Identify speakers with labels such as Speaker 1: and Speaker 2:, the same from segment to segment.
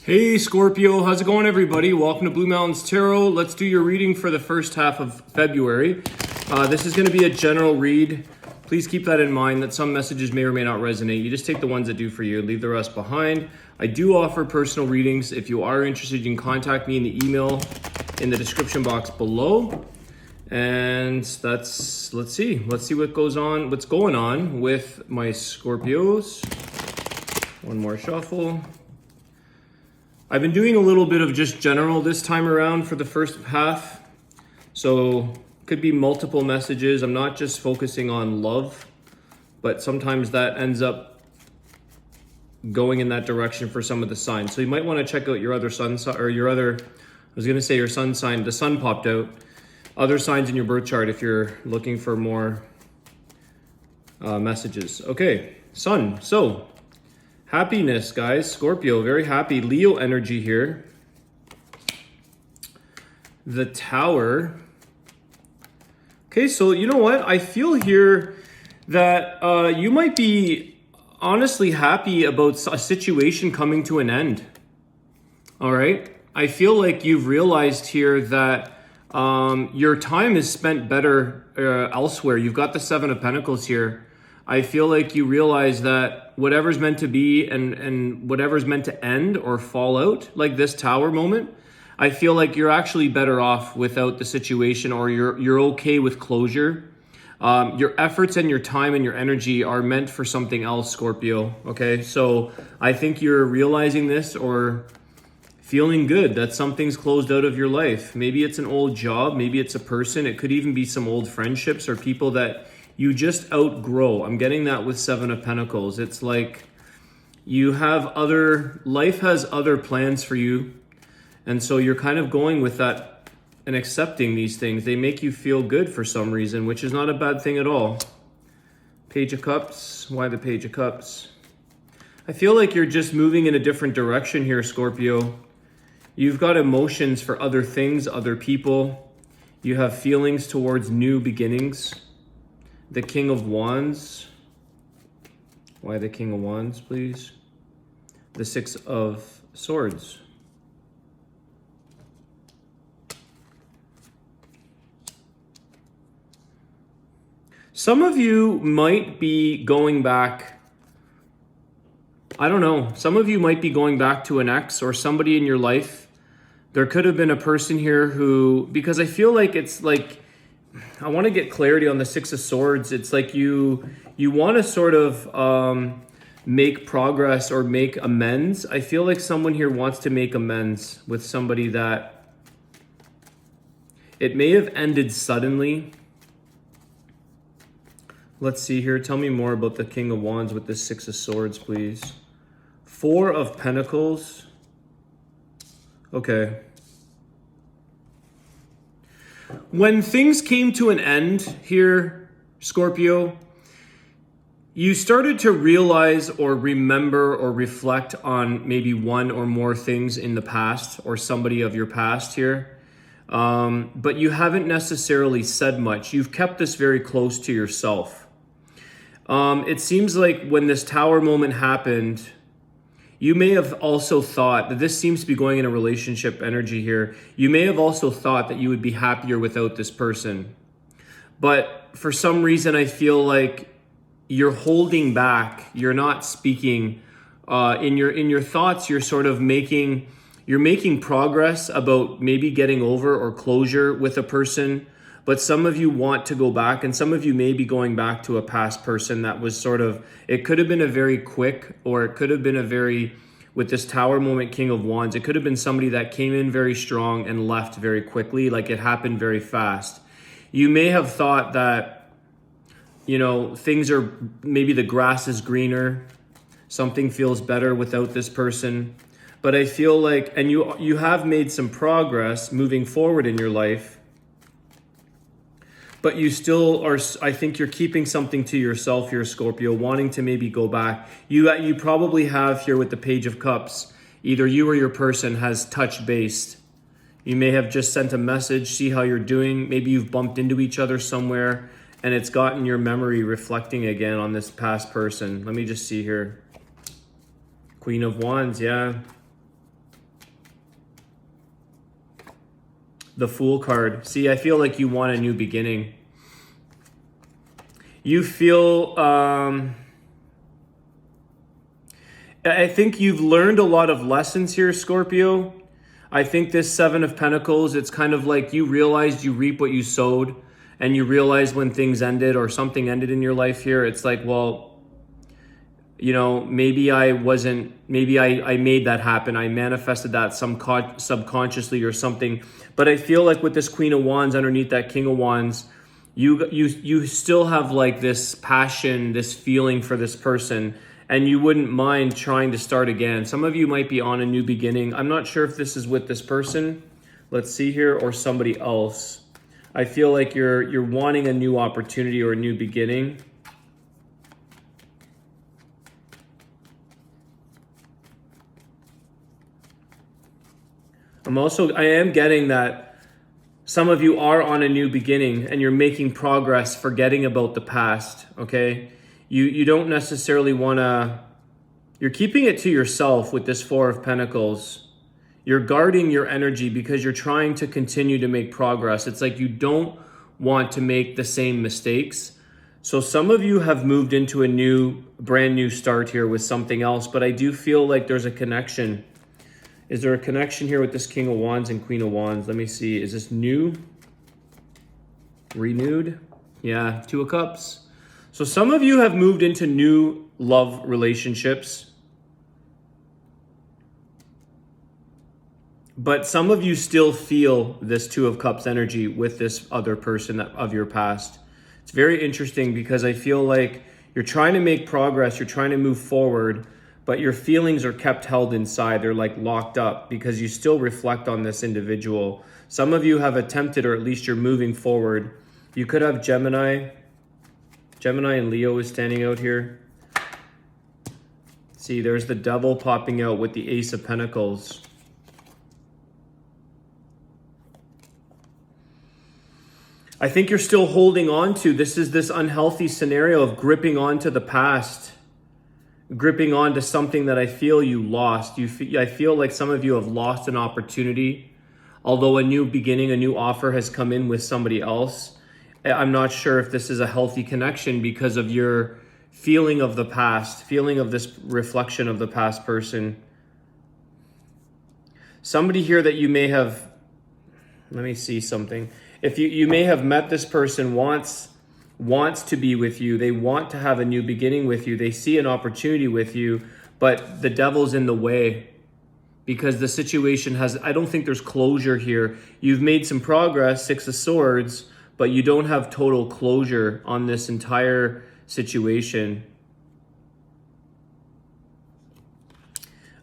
Speaker 1: Hey Scorpio, how's it going everybody? Welcome to Blue Mountains Tarot. Let's do your reading for the first half of February. This is going to be a general read. Please keep that in mind that some messages may or may not resonate. You just take the ones that do for you, leave the rest behind. I do offer personal readings. If you are interested, you can contact me in the email in the description box below. And let's see what's going on with my Scorpios. One more shuffle. I've been doing a little bit of just general this time around for the first half. So could be multiple messages. I'm not just focusing on love, but sometimes that ends up going in that direction for some of the signs. So you might want to check out your other sun sign, or your other, I was going to say your sun sign, the sun popped out. Other signs in your birth chart if you're looking for more messages. Okay, sun. So happiness, guys. Scorpio, very happy. Leo energy here. The Tower. Okay, so you know what? I feel here that you might be honestly happy about a situation coming to an end. All right? I feel like you've realized here that your time is spent better elsewhere. You've got the Seven of Pentacles here. I feel like you realize that whatever's meant to be and whatever's meant to end or fall out, like this Tower moment, I feel like you're actually better off without the situation, or you're okay with closure. Your efforts and your time and your energy are meant for something else, Scorpio. Okay, so I think you're realizing this or feeling good that something's closed out of your life. Maybe it's an old job, maybe it's a person. It could even be some old friendships or people that you just outgrow. I'm getting that with Seven of Pentacles. It's like you have life has other plans for you. And so you're kind of going with that and accepting these things. They make you feel good for some reason, which is not a bad thing at all. Page of Cups. Why the Page of Cups? I feel like you're just moving in a different direction here, Scorpio. You've got emotions for other things, other people. You have feelings towards new beginnings. The King of Wands. Why the King of Wands, please? The Six of Swords. Some of you might be going back, I don't know, some of you might be going back to an ex or somebody in your life. There could have been a person here who, because I feel like it's like, I want to get clarity on the Six of Swords. It's like you want to sort of make progress or make amends. I feel like someone here wants to make amends with somebody that it may have ended suddenly. Let's see here. Tell me more about the King of Wands with the Six of Swords, please. Four of Pentacles. Okay. When things came to an end here, Scorpio, you started to realize or remember or reflect on maybe one or more things in the past or somebody of your past here. But you haven't necessarily said much. You've kept this very close to yourself. It seems like when this Tower moment happened, you may have also thought that this seems to be going in a relationship energy here. You may have also thought that you would be happier without this person. But for some reason, I feel like you're holding back. You're not speaking. In your thoughts, you're sort of making progress about maybe getting over or closure with a person. But some of you want to go back, and some of you may be going back to a past person that was sort of, it could have been a very quick, or it could have been a very, with this Tower moment, King of Wands, it could have been somebody that came in very strong and left very quickly, like it happened very fast. You may have thought that, you know, things are, maybe the grass is greener, something feels better without this person. But I feel like, and you have made some progress moving forward in your life, but you still are, I think you're keeping something to yourself here, Scorpio, wanting to maybe go back. You probably have here with the Page of Cups, either you or your person has touched base. You may have just sent a message, see how you're doing. Maybe you've bumped into each other somewhere and it's gotten your memory reflecting again on this past person. Let me just see here. Queen of Wands, yeah. the Fool card. See, I feel like you want a new beginning. You feel, I think you've learned a lot of lessons here, Scorpio. I think this Seven of Pentacles, it's kind of like you realized you reap what you sowed, and you realize when things ended or something ended in your life here. It's like, well, you know, maybe I made that happen. I manifested that subconsciously or something. But I feel like with this Queen of Wands underneath that King of Wands, you still have like this passion, this feeling for this person, and you wouldn't mind trying to start again. Some of you might be on a new beginning. I'm not sure if this is with this person, let's see here, or somebody else. I feel like you're wanting a new opportunity or a new beginning. I am getting that some of you are on a new beginning and you're making progress, forgetting about the past, okay? You don't necessarily want to, you're keeping it to yourself with this Four of Pentacles. You're guarding your energy because you're trying to continue to make progress. It's like you don't want to make the same mistakes. So some of you have moved into a brand new start here with something else, but I do feel like there's a connection. Is there a connection here with this King of Wands and Queen of Wands? Let me see. Is this new? Renewed? Yeah, Two of Cups. So some of you have moved into new love relationships. But some of you still feel this Two of Cups energy with this other person of your past. It's very interesting because I feel like you're trying to make progress, you're trying to move forward, but your feelings are kept held inside. They're like locked up because you still reflect on this individual. Some of you have attempted, or at least you're moving forward. You could have Gemini. Gemini and Leo is standing out here. See, there's the Devil popping out with the Ace of Pentacles. I think you're still holding on to, this is this unhealthy scenario of gripping onto the past. Gripping on to something that I feel you lost. I feel like some of you have lost an opportunity. Although a new beginning, a new offer has come in with somebody else. I'm not sure if this is a healthy connection because of your feeling of the past, feeling of this reflection of the past person. Somebody here that you may have, let me see something. If you may have met this person wants to be with you. They want to have a new beginning with you. They see an opportunity with you, but the devil's in the way because the situation I don't think there's closure here. You've made some progress, Six of Swords, but you don't have total closure on this entire situation.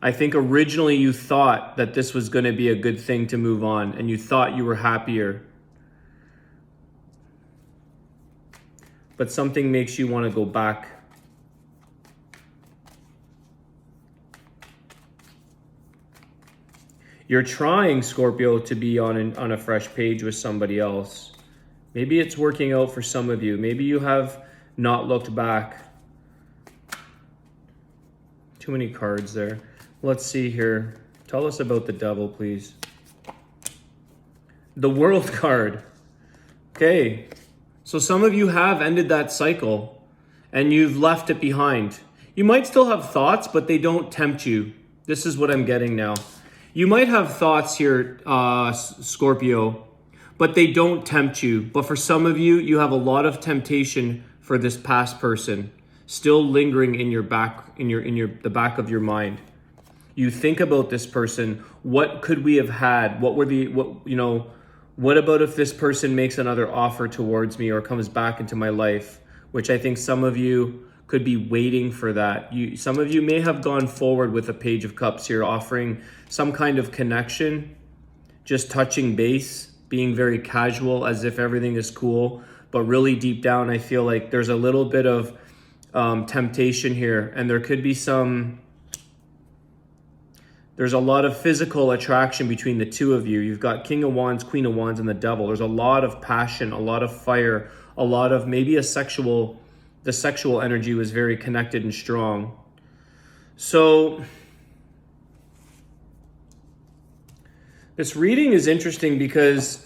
Speaker 1: I think originally you thought that this was going to be a good thing to move on, and you thought you were happier. But something makes you want to go back. You're trying, Scorpio, to be on a fresh page with somebody else. Maybe it's working out for some of you. Maybe you have not looked back. Too many cards there. Let's see here. Tell us about the Devil, please. The World card. Okay. So some of you have ended that cycle and you've left it behind. You might still have thoughts, but they don't tempt you. This is what I'm getting now. You might have thoughts here, Scorpio, but they don't tempt you. But for some of you, you have a lot of temptation for this past person still lingering in your back, the back of your mind. You think about this person. What could we have had? What about if this person makes another offer towards me or comes back into my life? Which I think some of you could be waiting for that. Some of you may have gone forward with a Page of Cups here, offering some kind of connection, just touching base, being very casual as if everything is cool. But really deep down, I feel like there's a little bit of temptation here, and there could be there's a lot of physical attraction between the two of you. You've got King of Wands, Queen of Wands, and the Devil. There's a lot of passion, a lot of fire, a lot of maybe the sexual energy was very connected and strong. So this reading is interesting because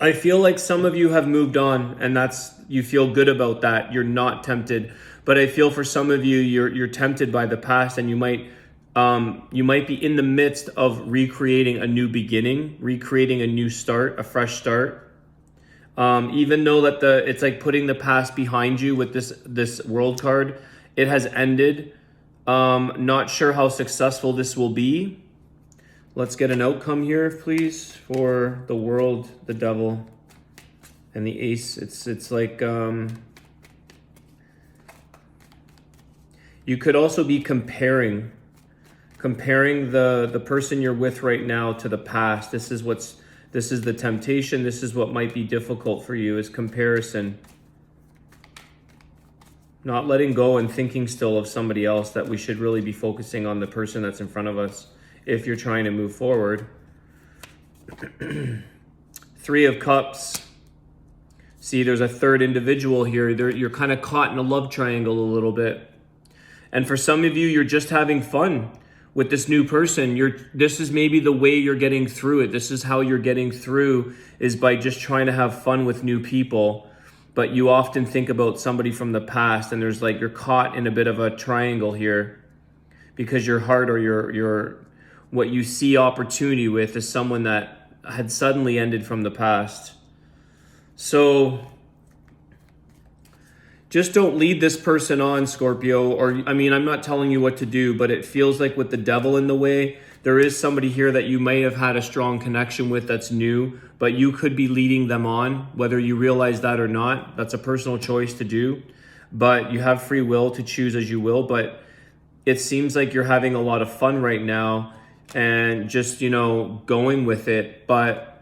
Speaker 1: I feel like some of you have moved on, and you feel good about that. You're not tempted, but I feel for some of you, you're tempted by the past, and you might be in the midst of recreating a new beginning, recreating a new start, a fresh start. Even though that it's like putting the past behind you with this world card, it has ended. Not sure how successful this will be. Let's get an outcome here, please, for the world, the devil, and the ace. It's like you could also be comparing the person you're with right now to the past. This is the temptation. This is what might be difficult for you, is comparison. Not letting go and thinking still of somebody else, that we should really be focusing on the person that's in front of us if you're trying to move forward. 3 of Cups. See, there's a third individual here. You're kind of caught in a love triangle a little bit. And for some of you, you're just having fun with this new person. This is maybe the way you're getting through it. This is how you're getting through, is by just trying to have fun with new people. But you often think about somebody from the past, and there's like, you're caught in a bit of a triangle here, because your heart, or your what you see opportunity with, is someone that had suddenly ended from the past. So just don't lead this person on, Scorpio. Or, I mean, I'm not telling you what to do, but it feels like with the devil in the way, there is somebody here that you may have had a strong connection with that's new, but you could be leading them on, whether you realize that or not. That's a personal choice to do, but you have free will to choose as you will. But it seems like you're having a lot of fun right now and just, going with it, but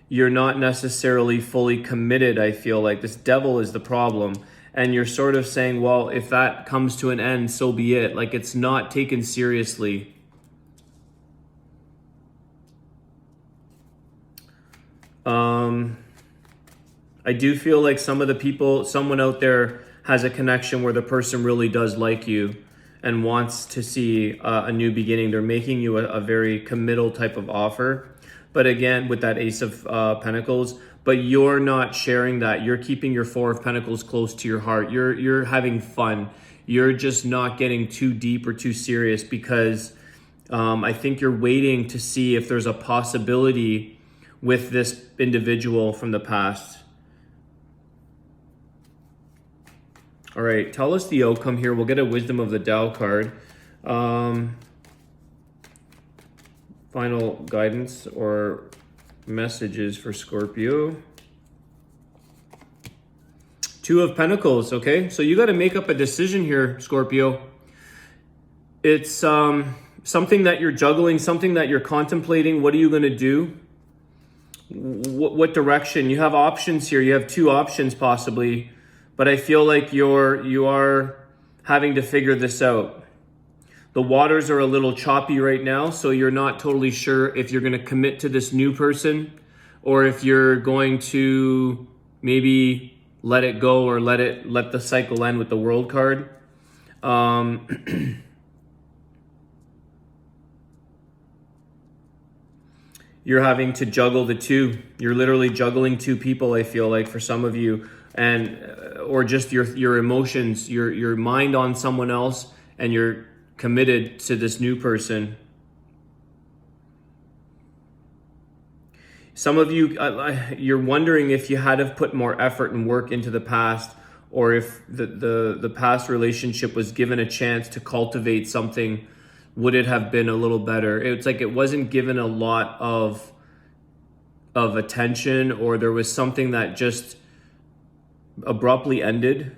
Speaker 1: you're not necessarily fully committed. I feel like this devil is the problem. And you're sort of saying, well, if that comes to an end, so be it. Like, it's not taken seriously. I do feel like someone out there has a connection where the person really does like you and wants to see a new beginning. They're making you a very committal type of offer. But again, with that Ace of Pentacles, but you're not sharing that. You're keeping your 4 of Pentacles close to your heart. You're having fun. You're just not getting too deep or too serious, because I think you're waiting to see if there's a possibility with this individual from the past. All right, tell us the outcome here. We'll get a Wisdom of the Tao card. Final guidance or messages for Scorpio. 2 of Pentacles, okay? So you got to make up a decision here, Scorpio. It's something that you're juggling, something that you're contemplating. What are you going to do? What direction? You have options here. You have 2 options possibly, but I feel like you are having to figure this out. The waters are a little choppy right now, so you're not totally sure if you're going to commit to this new person, or if you're going to maybe let it go, or let the cycle end with the World card. You're having to juggle the 2. You're literally juggling 2 people, I feel like, for some of you, and or just your emotions, your mind on someone else, and you're committed to this new person. Some of you, you're wondering if you had to put more effort and work into the past, or if the past relationship was given a chance to cultivate something, would it have been a little better? It's like it wasn't given a lot of attention, or there was something that just abruptly ended.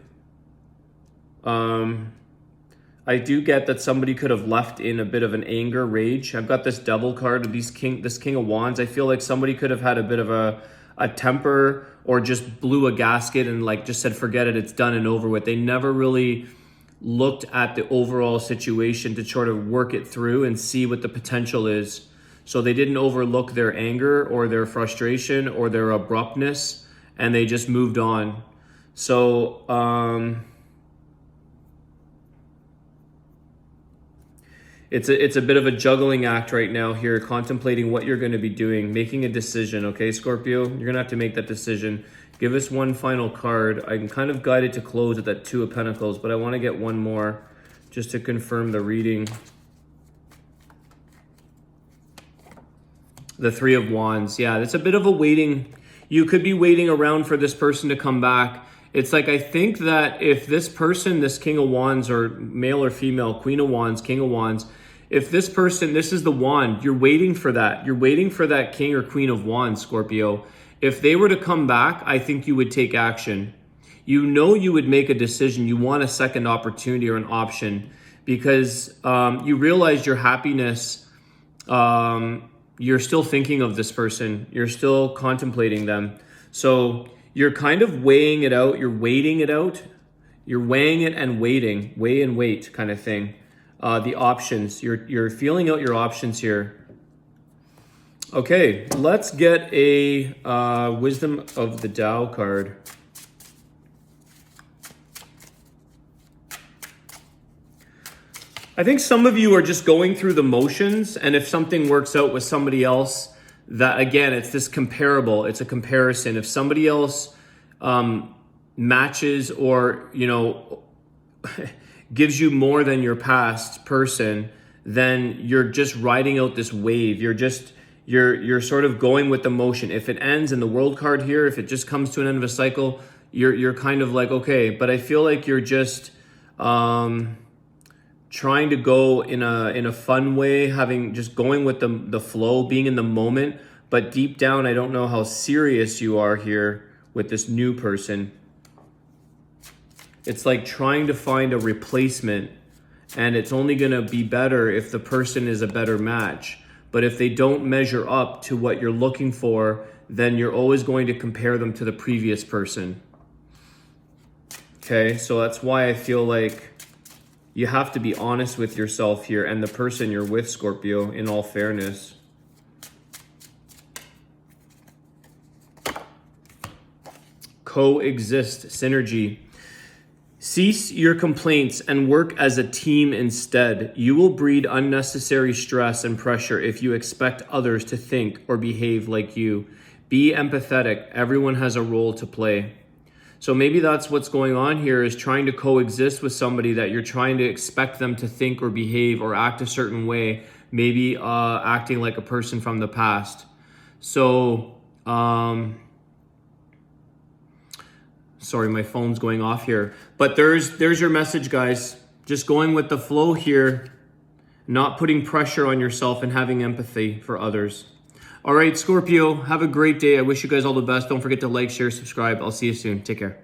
Speaker 1: I do get that somebody could have left in a bit of an anger, rage. I've got this Devil card, this King of Wands. I feel like somebody could have had a bit of a temper, or just blew a gasket and like just said, forget it, it's done and over with. They never really looked at the overall situation to sort of work it through and see what the potential is. So they didn't overlook their anger or their frustration or their abruptness, and they just moved on. So It's a bit of a juggling act right now here, contemplating what you're going to be doing, making a decision, okay, Scorpio? You're going to have to make that decision. Give us one final card. I'm kind of guided to close at that Two of Pentacles, but I want to get one more just to confirm the reading. The Three of Wands. Yeah, it's a bit of a waiting. You could be waiting around for this person to come back. It's like, I think that if this person, this King of Wands, or male or female, Queen of Wands, King of Wands, if this person, this is the wand, you're waiting for that. You're waiting for that King or Queen of Wands, Scorpio. If they were to come back, I think you would take action. You know you would make a decision. You want a second opportunity or an option because you realize your happiness, you're still thinking of this person. You're still contemplating them. So you're kind of weighing it out. You're waiting it out. You're weighing it and waiting. Weigh and wait kind of thing. The options. You're feeling out your options here. Okay, let's get a Wisdom of the Tao card. I think some of you are just going through the motions, and if something works out with somebody else, that again, it's this comparable. It's a comparison. If somebody else matches or, you know, gives you more than your past person, then you're just riding out this wave. You're sort of going with the motion. If it ends in the World card here, if it just comes to an end of a cycle, you're kind of like, okay, but I feel like you're just trying to go in a fun way, just going with the flow, being in the moment. But deep down, I don't know how serious you are here with this new person. It's like trying to find a replacement, and it's only going to be better if the person is a better match. But if they don't measure up to what you're looking for, then you're always going to compare them to the previous person. Okay, so that's why I feel like you have to be honest with yourself here and the person you're with, Scorpio, in all fairness. Coexist, synergy. Cease your complaints and work as a team instead. You will breed unnecessary stress and pressure if you expect others to think or behave like you. Be empathetic. Everyone has a role to play. So maybe that's what's going on here, is trying to coexist with somebody that you're trying to expect them to think or behave or act a certain way, maybe acting like a person from the past. So, sorry, my phone's going off here. But there's your message, guys. Just going with the flow here, not putting pressure on yourself and having empathy for others. All right, Scorpio, have a great day. I wish you guys all the best. Don't forget to like, share, subscribe. I'll see you soon. Take care.